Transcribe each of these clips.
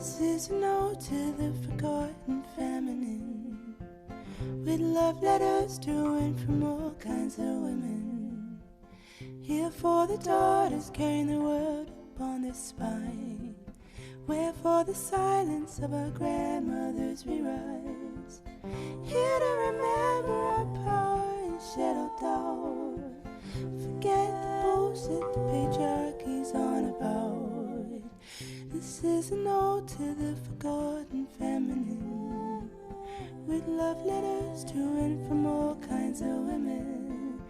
This is an ode to the forgotten feminine, with love letters to and from all kinds of women. Here for the daughters carrying the world upon their spine, wherefore the silence of our grandmothers we rise. Here to remember our power and shed our doubt. Forget the bullshit the patriarchy's on about. This is an ode to the forgotten feminine, with love letters to and from all kinds of women.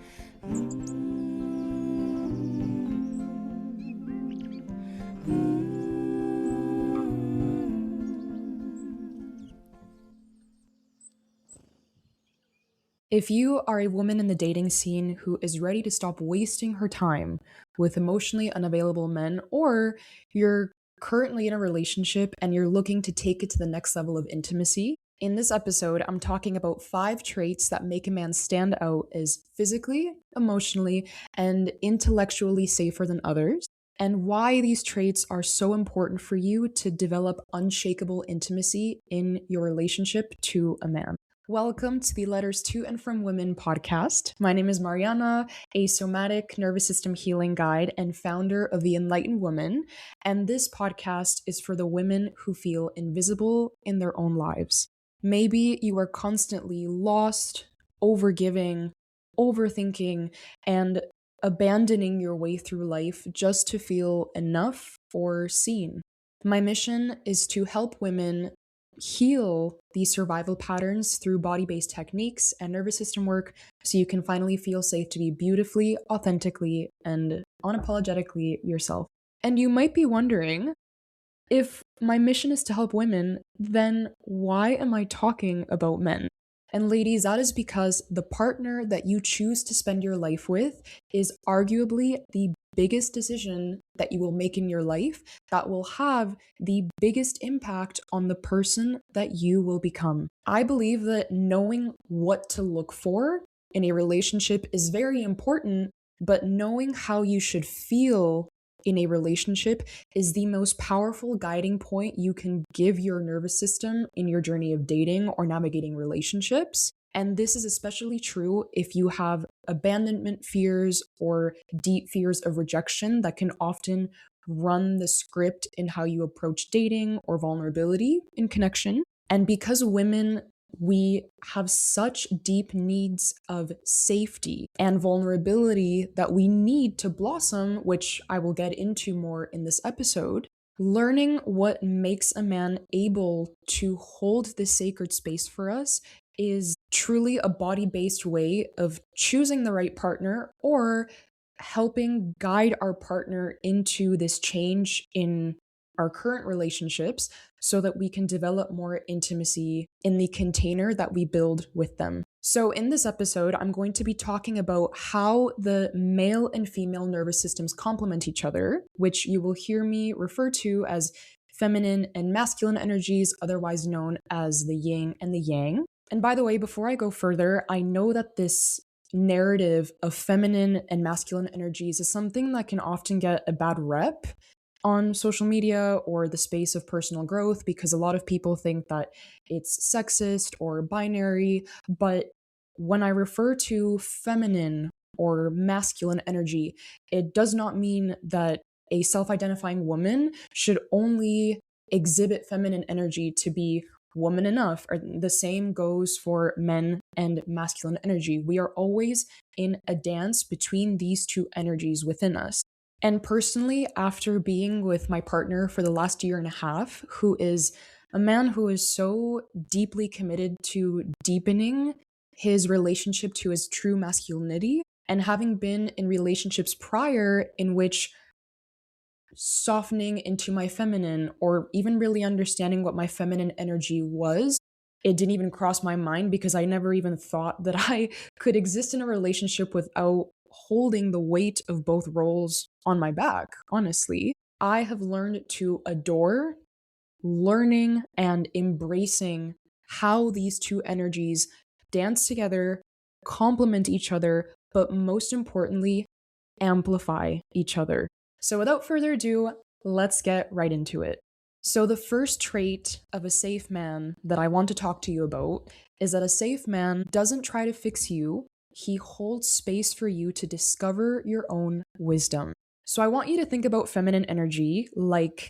If you are a woman in the dating scene who is ready to stop wasting her time with emotionally unavailable men, or you're currently in a relationship and you're looking to take it to the next level of intimacy, in this episode, I'm talking about 5 traits that make a man stand out as physically, emotionally, and intellectually safer than others, and why these traits are so important for you to develop unshakable intimacy in your relationship to a man. Welcome to the Letters to and From Women podcast. My name is Mariana, a somatic nervous system healing guide and founder of The Enlightened Woman, and this podcast is for the women who feel invisible in their own lives. Maybe you are constantly lost, overgiving, overthinking, and abandoning your way through life just to feel enough or seen. My mission is to help women heal these survival patterns through body-based techniques and nervous system work so you can finally feel safe to be beautifully, authentically, and unapologetically yourself. And you might be wondering, if my mission is to help women, then why am I talking about men? And ladies, that is because the partner that you choose to spend your life with is arguably the biggest decision that you will make in your life that will have the biggest impact on the person that you will become. I believe that knowing what to look for in a relationship is very important, but knowing how you should feel in a relationship is the most powerful guiding point you can give your nervous system in your journey of dating or navigating relationships. And this is especially true if you have abandonment fears or deep fears of rejection that can often run the script in how you approach dating or vulnerability in connection. And because women, we have such deep needs of safety and vulnerability that we need to blossom, which I will get into more in this episode. Learning what makes a man able to hold this sacred space for us is truly a body-based way of choosing the right partner or helping guide our partner into this change in our current relationships so that we can develop more intimacy in the container that we build with them. So in this episode, I'm going to be talking about how the male and female nervous systems complement each other, which you will hear me refer to as feminine and masculine energies, otherwise known as the yin and the yang. And by the way, before I go further, I know that this narrative of feminine and masculine energies is something that can often get a bad rep on social media or the space of personal growth because a lot of people think that it's sexist or binary. But when I refer to feminine or masculine energy, it does not mean that a self-identifying woman should only exhibit feminine energy to be woman enough, or the same goes for men and masculine energy. We are always in a dance between these two energies within us. And personally, after being with my partner for the last year and a half, who is a man who is so deeply committed to deepening his relationship to his true masculinity, and having been in relationships prior in which softening into my feminine or even really understanding what my feminine energy was, it didn't even cross my mind because I never even thought that I could exist in a relationship without holding the weight of both roles on my back, honestly. I have learned to adore learning and embracing how these two energies dance together, complement each other, but most importantly, amplify each other. So without further ado, let's get right into it. So, the first trait of a safe man that I want to talk to you about is that a safe man doesn't try to fix you, he holds space for you to discover your own wisdom. So, I want you to think about feminine energy like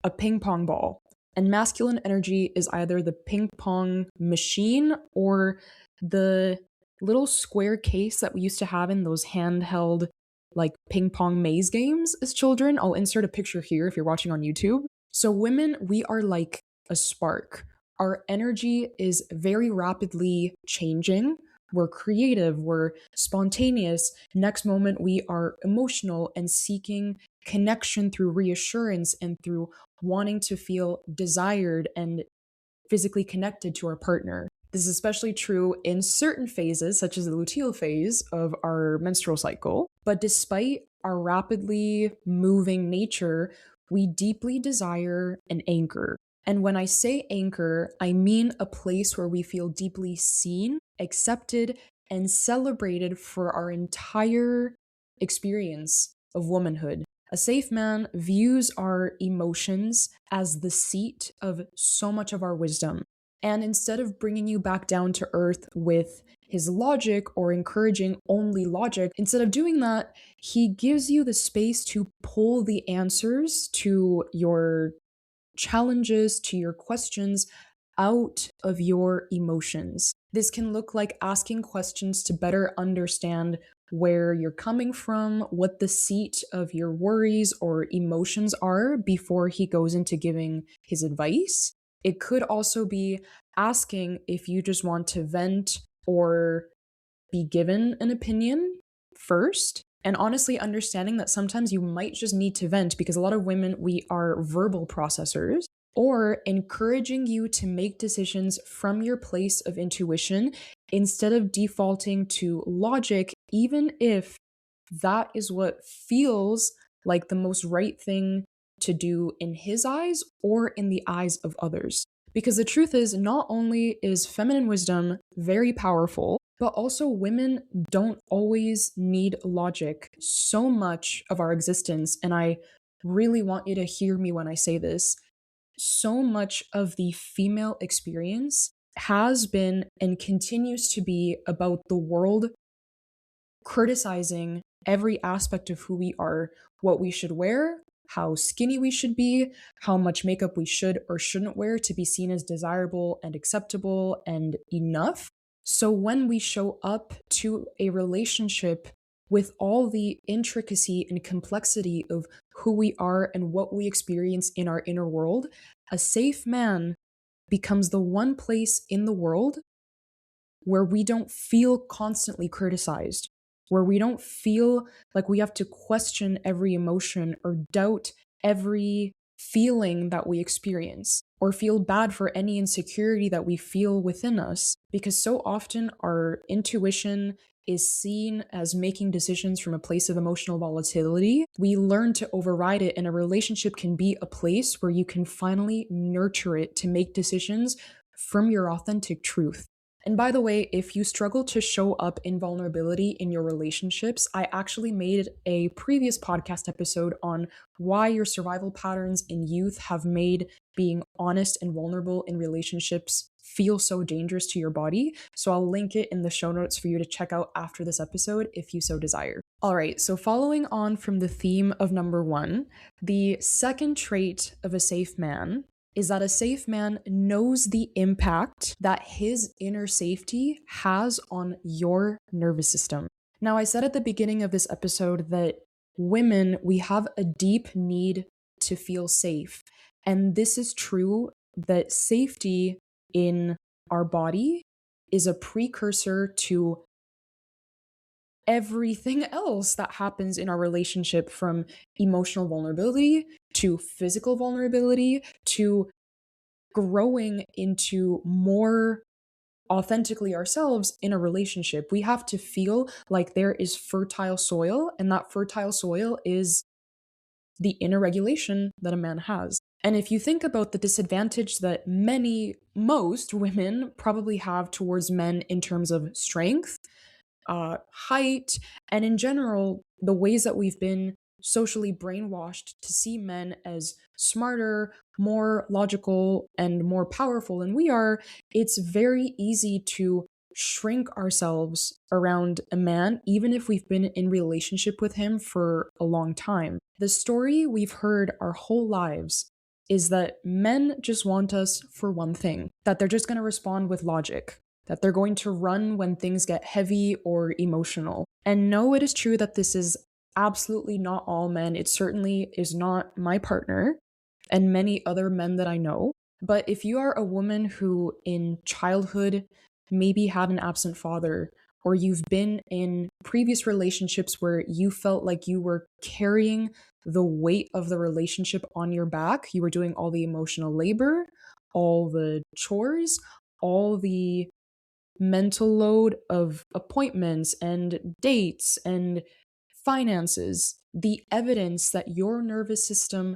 a ping pong ball, and masculine energy is either the ping pong machine or the little square case that we used to have in those handheld like ping pong maze games as children. I'll insert a picture here if you're watching on YouTube. So, women, we are like a spark. Our energy is very rapidly changing. We're creative, we're spontaneous. Next moment, we are emotional and seeking connection through reassurance and through wanting to feel desired and physically connected to our partner. This is especially true in certain phases, such as the luteal phase of our menstrual cycle. But despite our rapidly moving nature, we deeply desire an anchor. And when I say anchor, I mean a place where we feel deeply seen, accepted, and celebrated for our entire experience of womanhood. A safe man views our emotions as the seat of so much of our wisdom. And instead of bringing you back down to earth with his logic or encouraging only logic, instead of doing that, he gives you the space to pull the answers to your challenges, to your questions out of your emotions. This can look like asking questions to better understand where you're coming from, what the seat of your worries or emotions are before he goes into giving his advice. It could also be asking if you just want to vent or be given an opinion first. And honestly, understanding that sometimes you might just need to vent because a lot of women, we are verbal processors, or encouraging you to make decisions from your place of intuition instead of defaulting to logic, even if that is what feels like the most right thing to do in his eyes or in the eyes of others. Because the truth is, not only is feminine wisdom very powerful, but also women don't always need logic. So much of our existence, and I really want you to hear me when I say this, so much of the female experience has been and continues to be about the world criticizing every aspect of who we are, what we should wear, how skinny we should be, how much makeup we should or shouldn't wear to be seen as desirable and acceptable and enough. So when we show up to a relationship with all the intricacy and complexity of who we are and what we experience in our inner world, a safe man becomes the one place in the world where we don't feel constantly criticized, where we don't feel like we have to question every emotion or doubt every feeling that we experience, or feel bad for any insecurity that we feel within us. Because so often our intuition is seen as making decisions from a place of emotional volatility. We learn to override it, and a relationship can be a place where you can finally nurture it to make decisions from your authentic truth. And by the way, if you struggle to show up in vulnerability in your relationships, I actually made a previous podcast episode on why your survival patterns in youth have made being honest and vulnerable in relationships feel so dangerous to your body. So I'll link it in the show notes for you to check out after this episode if you so desire. All right, so following on from the theme of number one, the second trait of a safe man is that a safe man knows the impact that his inner safety has on your nervous system. Now, I said at the beginning of this episode that women, we have a deep need to feel safe. And this is true that safety in our body is a precursor to everything else that happens in our relationship, from emotional vulnerability to physical vulnerability to growing into more authentically ourselves in a relationship. We have to feel like there is fertile soil, and that fertile soil is the inner regulation that a man has. And if you think about the disadvantage that most women probably have towards men in terms of strength, height, and in general, the ways that we've been socially brainwashed to see men as smarter, more logical, and more powerful than we are, it's very easy to shrink ourselves around a man, even if we've been in relationship with him for a long time. The story we've heard our whole lives is that men just want us for one thing, that they're just going to respond with logic, that they're going to run when things get heavy or emotional. And no, it is true that this is absolutely not all men. It certainly is not my partner and many other men that I know. But if you are a woman who in childhood maybe had an absent father, or you've been in previous relationships where you felt like you were carrying the weight of the relationship on your back, you were doing all the emotional labor, all the chores, all the mental load of appointments and dates and finances, the evidence that your nervous system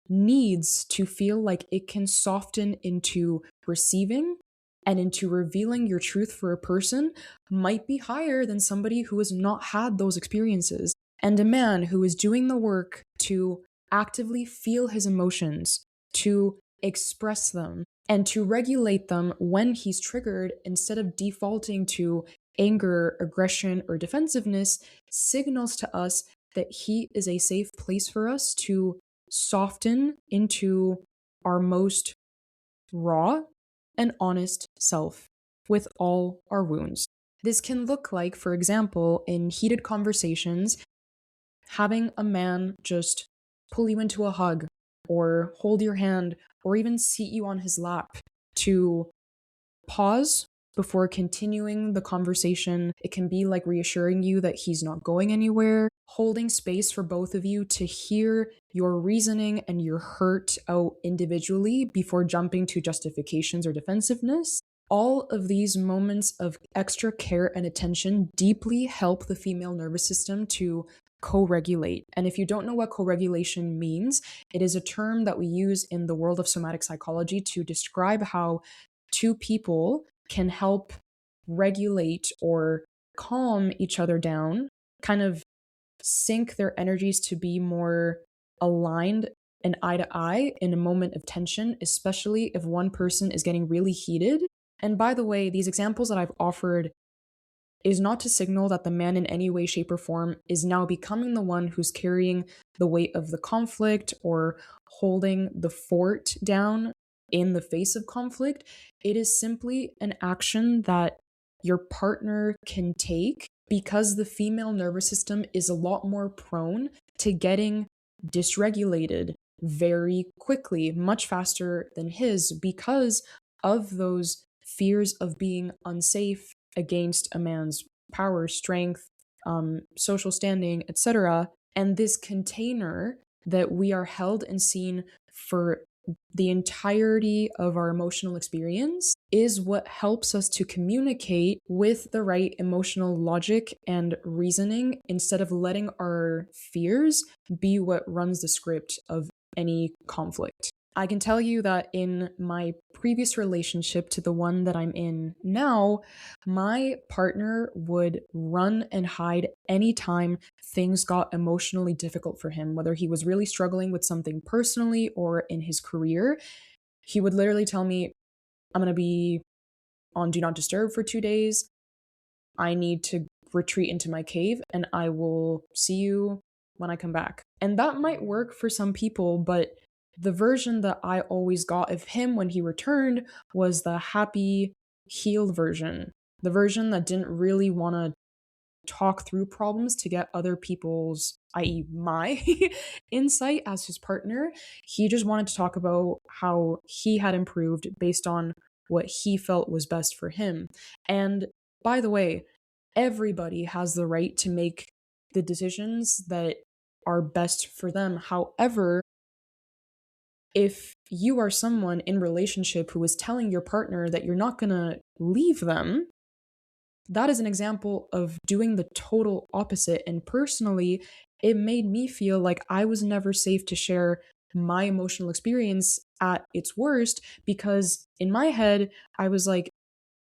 needs to feel like it can soften into receiving and into revealing your truth for a person might be higher than somebody who has not had those experiences. And a man who is doing the work to actively feel his emotions, to express them, and to regulate them when he's triggered instead of defaulting to anger, aggression, or defensiveness, signals to us that he is a safe place for us to soften into our most raw and honest self with all our wounds. This can look like, for example, in heated conversations, having a man just pull you into a hug or hold your hand or even seat you on his lap to pause before continuing the conversation. It can be like reassuring you that he's not going anywhere, holding space for both of you to hear your reasoning and your hurt out individually before jumping to justifications or defensiveness. All of these moments of extra care and attention deeply help the female nervous system to co-regulate. And if you don't know what co-regulation means, it is a term that we use in the world of somatic psychology to describe how two people can help regulate or calm each other down, kind of sync their energies to be more aligned and eye to eye in a moment of tension, especially if one person is getting really heated. And by the way, these examples that I've offered is not to signal that the man in any way, shape, or form is now becoming the one who's carrying the weight of the conflict or holding the fort down in the face of conflict. It is simply an action that your partner can take because the female nervous system is a lot more prone to getting dysregulated very quickly, much faster than his, because of those fears of being unsafe against a man's power, strength, social standing, etc. And this container that we are held and seen for the entirety of our emotional experience is what helps us to communicate with the right emotional logic and reasoning instead of letting our fears be what runs the script of any conflict. I can tell you that in my previous relationship to the one that I'm in now, my partner would run and hide anytime things got emotionally difficult for him, whether he was really struggling with something personally or in his career. He would literally tell me, I'm going to be on Do Not Disturb for 2 days. I need to retreat into my cave and I will see you when I come back. And that might work for some people, but the version that I always got of him when he returned was the happy, healed version. The version that didn't really want to talk through problems to get other people's, i.e., my insight as his partner. He just wanted to talk about how he had improved based on what he felt was best for him. And by the way, everybody has the right to make the decisions that are best for them. However, if you are someone in relationship who is telling your partner that you're not going to leave them, that is an example of doing the total opposite. And personally, it made me feel like I was never safe to share my emotional experience at its worst, because in my head, I was like,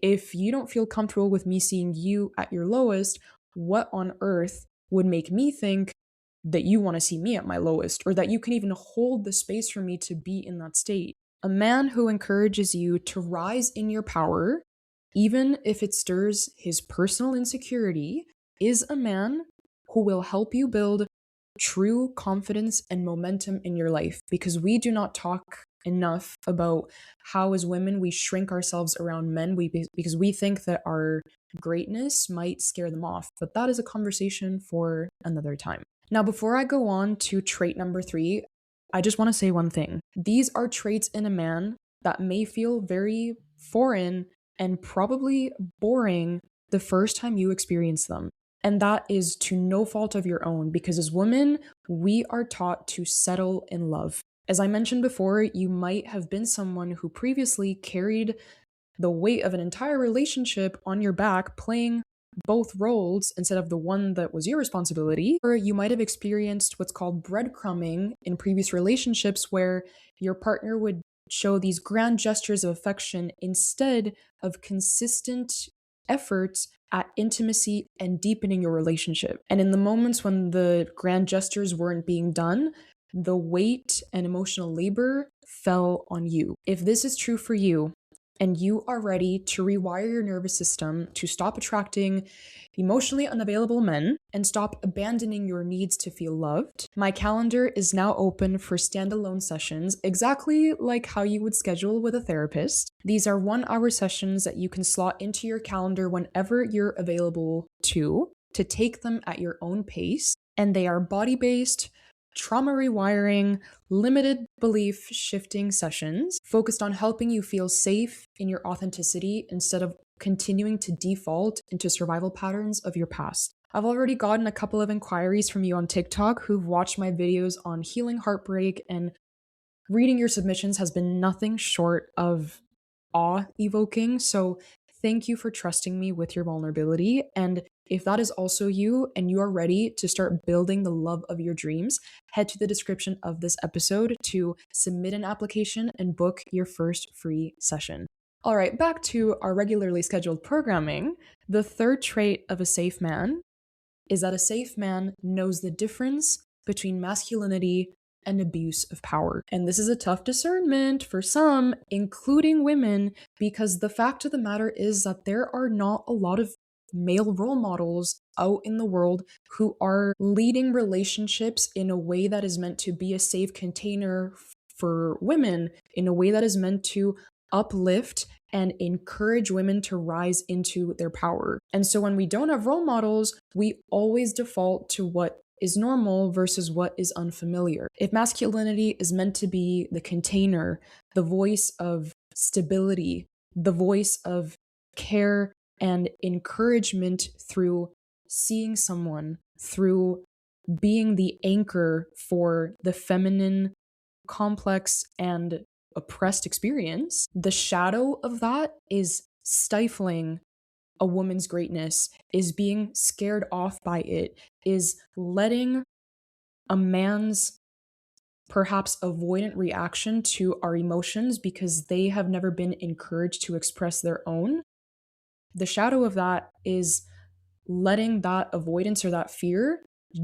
if you don't feel comfortable with me seeing you at your lowest, what on earth would make me think that you want to see me at my lowest, or that you can even hold the space for me to be in that state. A man who encourages you to rise in your power, even if it stirs his personal insecurity, is a man who will help you build true confidence and momentum in your life, because we do not talk enough about how as women we shrink ourselves around men because we think that our greatness might scare them off, but that is a conversation for another time. Now, before I go on to trait number 3, I just want to say one thing. These are traits in a man that may feel very foreign and probably boring the first time you experience them. And that is to no fault of your own, because as women, we are taught to settle in love. As I mentioned before, you might have been someone who previously carried the weight of an entire relationship on your back, playing both roles instead of the one that was your responsibility. Or you might have experienced what's called breadcrumbing in previous relationships, where your partner would show these grand gestures of affection instead of consistent efforts at intimacy and deepening your relationship. And in the moments when the grand gestures weren't being done, the weight and emotional labor fell on you. If this is true for you, and you are ready to rewire your nervous system to stop attracting emotionally unavailable men and stop abandoning your needs to feel loved, my calendar is now open for standalone sessions, exactly like how you would schedule with a therapist. These are 1-hour sessions that you can slot into your calendar whenever you're available to take them at your own pace, and they are body-based, trauma rewiring, limited belief shifting sessions focused on helping you feel safe in your authenticity instead of continuing to default into survival patterns of your past. I've already gotten a couple of inquiries from you on TikTok who've watched my videos on healing heartbreak, and reading your submissions has been nothing short of awe-evoking. So thank you for trusting me with your vulnerability. And if that is also you and you are ready to start building the love of your dreams, head to the description of this episode to submit an application and book your first free session. All right, back to our regularly scheduled programming. The third trait of a safe man is that a safe man knows the difference between masculinity and abuse of power. And this is a tough discernment for some, including women, because the fact of the matter is that there are not a lot of male role models out in the world who are leading relationships in a way that is meant to be a safe container for women, in a way that is meant to uplift and encourage women to rise into their power. And so when we don't have role models, we always default to what is normal versus what is unfamiliar. If masculinity is meant to be the container, the voice of stability, the voice of care and encouragement through seeing someone, through being the anchor for the feminine, complex, and oppressed experience, the shadow of that is stifling a woman's greatness, is being scared off by it, is letting a man's perhaps avoidant reaction to our emotions because they have never been encouraged to express their own. The shadow of that is letting that avoidance or that fear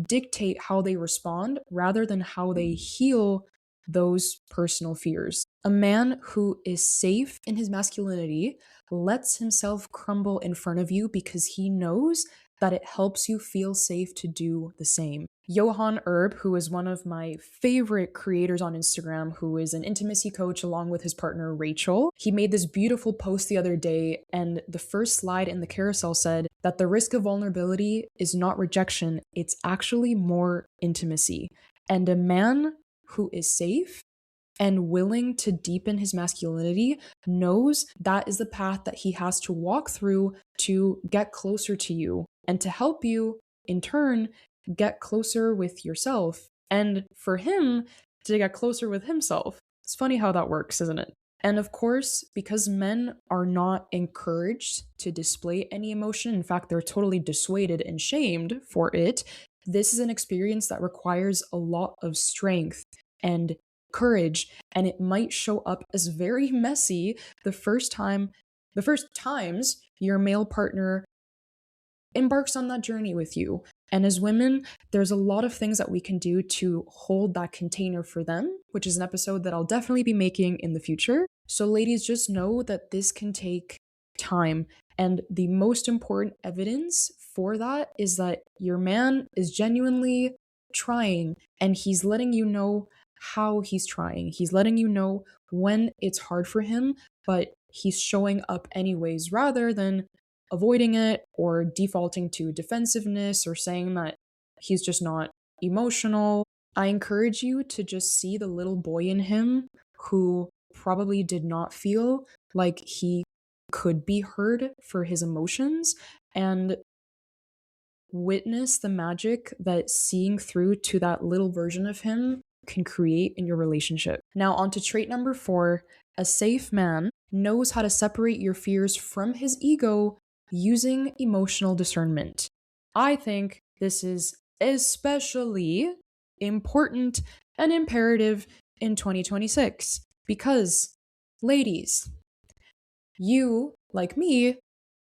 dictate how they respond rather than how they heal those personal fears. A man who is safe in his masculinity lets himself crumble in front of you because he knows that it helps you feel safe to do the same. Johan Erb, who is one of my favorite creators on Instagram, who is an intimacy coach along with his partner Rachel, he made this beautiful post the other day, and the first slide in the carousel said that the risk of vulnerability is not rejection, it's actually more intimacy. And a man who is safe and willing to deepen his masculinity knows that is the path that he has to walk through to get closer to you and to help you, in turn, get closer with yourself. And for him to get closer with himself. It's funny how that works, isn't it? And of course, because men are not encouraged to display any emotion, in fact, they're totally dissuaded and shamed for it, this is an experience that requires a lot of strength and courage, and it might show up as very messy the first times your male partner embarks on that journey with you. And as women, there's a lot of things that we can do to hold that container for them, which is an episode that I'll definitely be making in the future. So, ladies, just know that this can take time. And the most important evidence for that is that your man is genuinely trying, and he's letting you know how he's trying. He's letting you know when it's hard for him, but he's showing up anyways, rather than avoiding it or defaulting to defensiveness or saying that he's just not emotional. I encourage you to just see the little boy in him who probably did not feel like he could be heard for his emotions, and witness the magic that seeing through to that little version of him can create in your relationship. Now, on to trait number 4. A safe man knows how to separate your fears from his ego using emotional discernment. I think this is especially important and imperative in 2026 because, ladies, you, like me,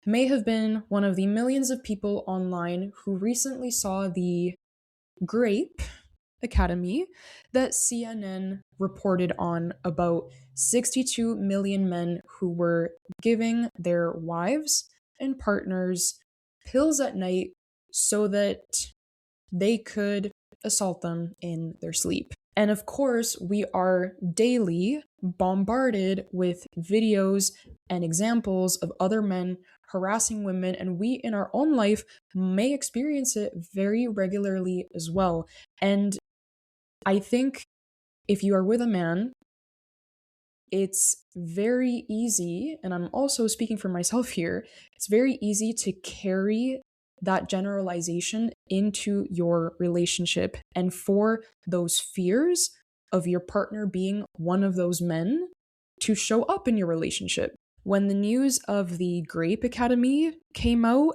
may have been one of the millions of people online who recently saw the Grape Academy that CNN reported on about 62 million men who were giving their wives and partners pills at night so that they could assault them in their sleep. And of course, we are daily bombarded with videos and examples of other men harassing women, and we in our own life may experience it very regularly as well. And I think if you are with a man, it's very easy, and I'm also speaking for myself here, it's very easy to carry that generalization into your relationship and for those fears of your partner being one of those men to show up in your relationship. When the news of the Grape Academy came out,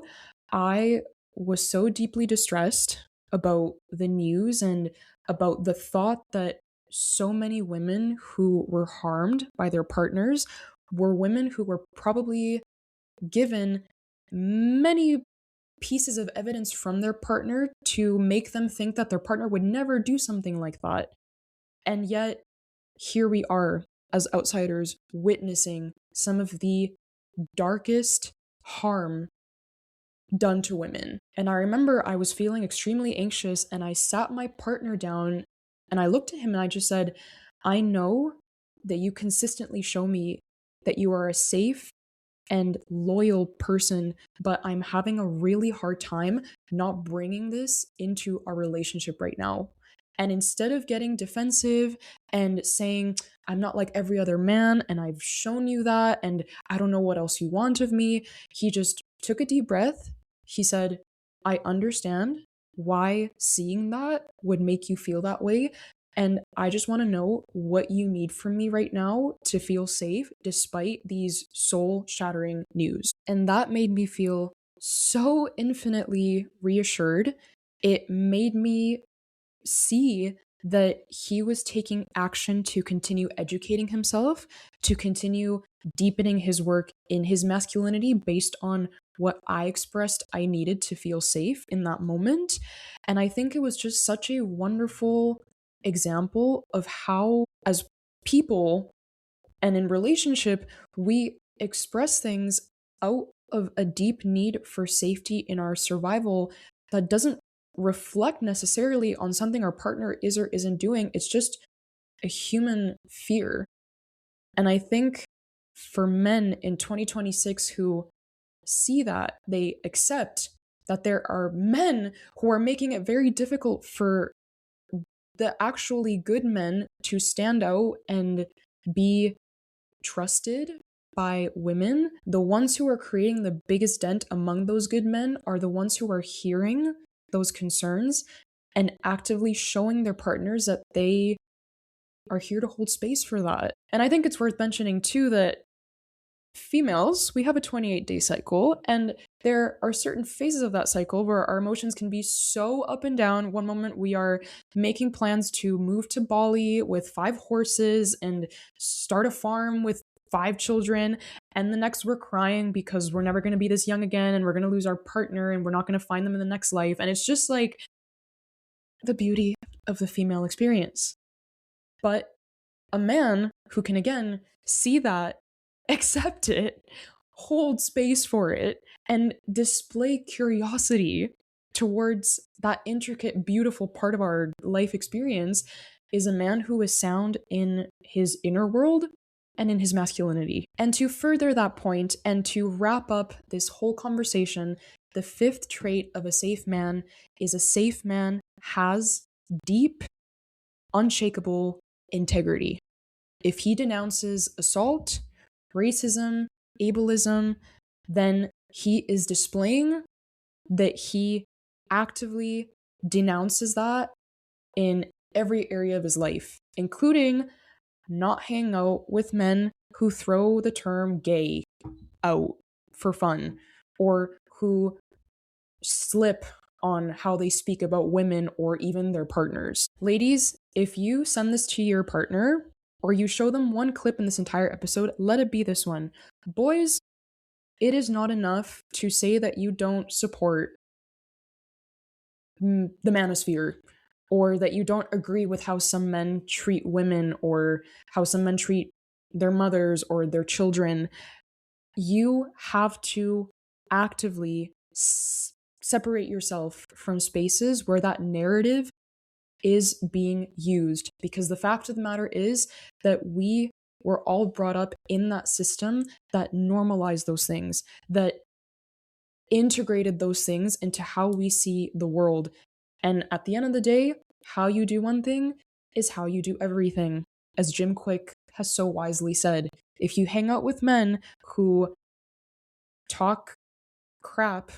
I was so deeply distressed about the news and about the thought that so many women who were harmed by their partners were women who were probably given many pieces of evidence from their partner to make them think that their partner would never do something like that. And yet, here we are as outsiders witnessing some of the darkest harm done to women. And I remember I was feeling extremely anxious, and I sat my partner down and I looked at him and I just said, I know that you consistently show me that you are a safe and loyal person, but I'm having a really hard time not bringing this into our relationship right now. And instead of getting defensive and saying, I'm not like every other man, and I've shown you that, and I don't know what else you want of me, he just took a deep breath. He said, I understand why seeing that would make you feel that way. And I just want to know what you need from me right now to feel safe despite these soul shattering news. And that made me feel so infinitely reassured. It made me see that he was taking action to continue educating himself, to continue deepening his work in his masculinity based on what I expressed I needed to feel safe in that moment. And I think it was just such a wonderful example of how, as people and in relationship, we express things out of a deep need for safety in our survival that doesn't reflect necessarily on something our partner is or isn't doing. It's just a human fear. And I think for men in 2026 who see that, they accept that there are men who are making it very difficult for the actually good men to stand out and be trusted by women. The ones who are creating the biggest dent among those good men are the ones who are hearing those concerns and actively showing their partners that they are here to hold space for that. And I think it's worth mentioning too that females, we have a 28-day cycle, and there are certain phases of that cycle where our emotions can be so up and down. One moment we are making plans to move to Bali with 5 horses and start a farm with 5 children, and the next we're crying because we're never going to be this young again and we're going to lose our partner and we're not going to find them in the next life. And it's just like the beauty of the female experience. But a man who can, again, see that, accept it, hold space for it, and display curiosity towards that intricate, beautiful part of our life experience is a man who is sound in his inner world and in his masculinity. And to further that point and to wrap up this whole conversation, the 5th trait of a safe man is a safe man has deep, unshakable integrity. If he denounces assault, racism, ableism, then he is displaying that he actively denounces that in every area of his life, including not hanging out with men who throw the term gay out for fun or who slip on how they speak about women or even their partners. Ladies, if you send this to your partner or you show them one clip in this entire episode, let it be this one. Boys, it is not enough to say that you don't support the manosphere or that you don't agree with how some men treat women or how some men treat their mothers or their children. You have to actively separate yourself from spaces where that narrative is being used, because the fact of the matter is that we were all brought up in that system that normalized those things, that integrated those things into how we see the world. And at the end of the day, how you do one thing is how you do everything. As Jim Quick has so wisely said, if you hang out with men who talk crap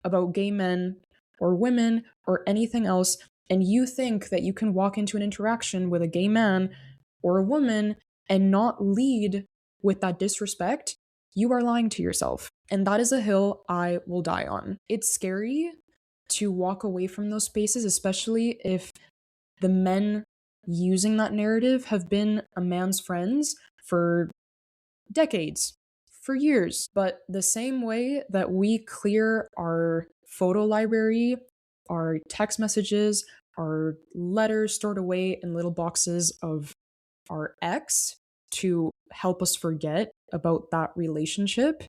about gay men or women or anything else, and you think that you can walk into an interaction with a gay man or a woman and not lead with that disrespect, you are lying to yourself. And that is a hill I will die on. It's scary to walk away from those spaces, especially if the men using that narrative have been a man's friends for decades, for years. But the same way that we clear our photo library, our text messages, our letters stored away in little boxes of our ex to help us forget about that relationship,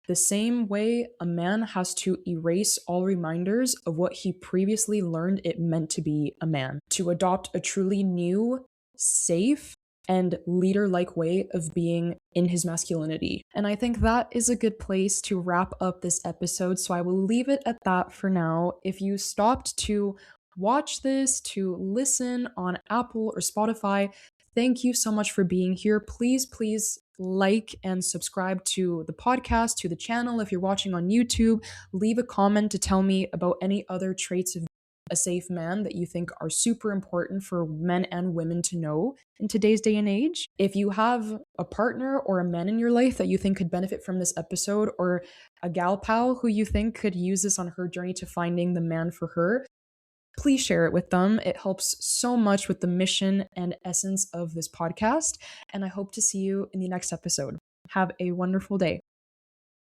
the same way a man has to erase all reminders of what he previously learned it meant to be a man, to adopt a truly new, safe, and leader-like way of being in his masculinity. And I think that is a good place to wrap up this episode, so I will leave it at that for now. If you stopped to watch this, to listen on Apple or Spotify, thank you so much for being here. Please like and subscribe to the podcast, to the channel. If you're watching on YouTube, leave a comment to tell me about any other traits of a safe man that you think are super important for men and women to know in today's day and age. If you have a partner or a man in your life that you think could benefit from this episode, or a gal pal who you think could use this on her journey to finding the man for her, please share it with them. It helps so much with the mission and essence of this podcast. And I hope to see you in the next episode. Have a wonderful day.